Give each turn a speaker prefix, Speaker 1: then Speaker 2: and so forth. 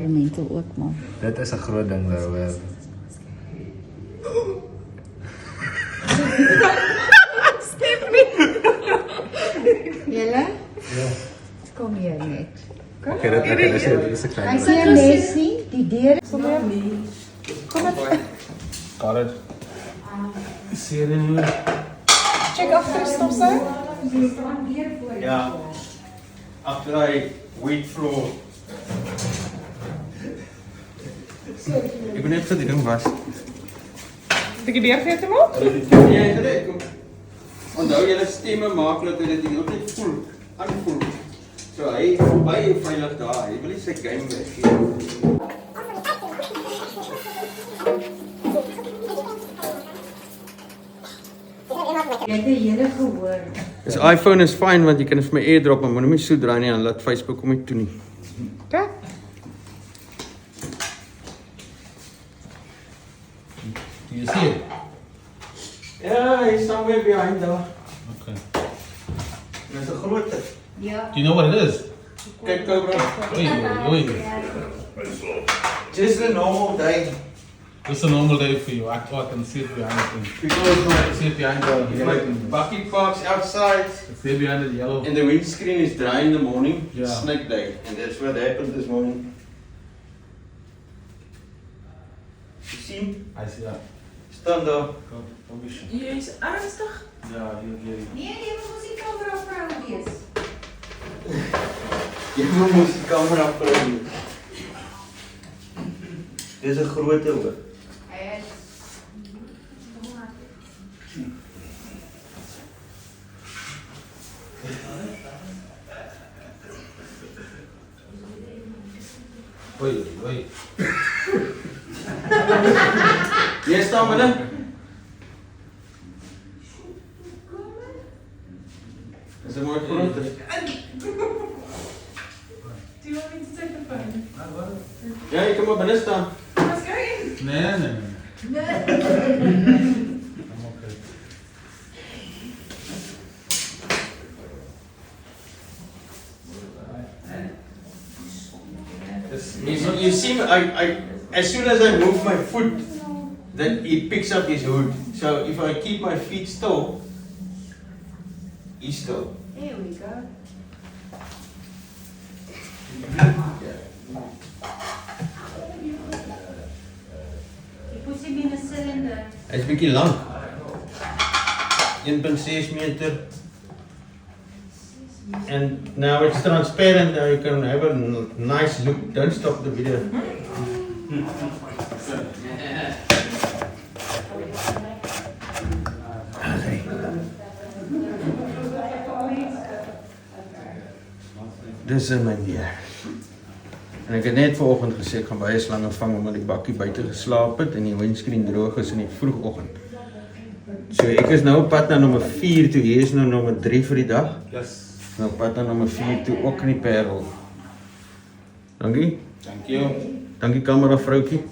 Speaker 1: Mental ook, man.
Speaker 2: Dit is 'n groot ding daar.
Speaker 1: Julle?
Speaker 2: Ja.
Speaker 1: Kom hier net.
Speaker 2: Okay, dit is 'n
Speaker 1: Hy
Speaker 2: klein.
Speaker 1: sien 'n lesie, die deur is
Speaker 3: Kom maar.
Speaker 2: Got it. See it in here.
Speaker 3: Check agter die stopsou.
Speaker 4: Yeah. After I wheat floor. Ek ben net vir die ding was.
Speaker 3: Het ek die deur vir jou te maak?
Speaker 4: Ja, dit kom. Onthou julle stemme maak dat dit die hele tyd voel, aanvoel. So hy baie veilig daar. Hy wil nie sy game weggee.
Speaker 1: Jy het die hele gehoor.
Speaker 4: Dis iPhone is fyn want jy kan dit vir my airdrop, maar moenie so draai nie en laat Facebook hom nie toe nie.
Speaker 3: Okay.
Speaker 2: Do you see it?
Speaker 4: Ja, he's somewhere behind daar.
Speaker 2: Okay.
Speaker 4: Dis 'n groot.
Speaker 1: Ja.
Speaker 2: Do you know what it is?
Speaker 4: Kyk Cobra.
Speaker 2: Oi.
Speaker 4: Just a normal day.
Speaker 2: It's a normal day for you. I can see it behind the thing.
Speaker 4: Because
Speaker 2: I see it behind the
Speaker 4: my
Speaker 2: light.
Speaker 4: bucket parks outside.
Speaker 2: It's there behind the yellow.
Speaker 4: And the windscreen is dry in the morning.
Speaker 2: Yeah.
Speaker 4: Snake day. And that's what happened this morning. You see?
Speaker 2: I see that.
Speaker 4: Stand daar.
Speaker 2: Kom eens.
Speaker 3: Jy's ernstig?
Speaker 2: Ja, hier.
Speaker 1: Nee, jy moet die kamera vrou wees.
Speaker 4: Jy moet die kamera vry. Dis 'n groot hoor.
Speaker 1: Hy is
Speaker 2: Oi.
Speaker 4: Jy staan binne. Dis 'n mooi groot.
Speaker 3: Do you want me to take the phone?
Speaker 4: Ja, jy kan maar binne staan.
Speaker 3: Let's go in.
Speaker 2: Nee.
Speaker 1: nee.
Speaker 2: I'm okay.
Speaker 4: You see, I as soon as I move my foot, then it picks up his hood. So if I keep my feet still, he's still.
Speaker 1: There we go. Jy put hom in 'n cylinder.
Speaker 4: Hy's bietjie lank. 1.6 meter. And now it's transparent, now you can have a nice look. Don't stop the video. Dis in my weer. En ek het net vanoggend gesê ek gaan baie slange vang omdat die bakkie buite geslaap het en die windscreen droog is in die vroegoggend. So ek is nou op pad na nommer 4 toe, hier is nou nommer 3 vir die dag.
Speaker 2: Yes.
Speaker 4: Nou op pad na nommer 4 toe, ook in die Parel. Dankie.
Speaker 2: Thank you.
Speaker 4: Dankie kamera vroukie.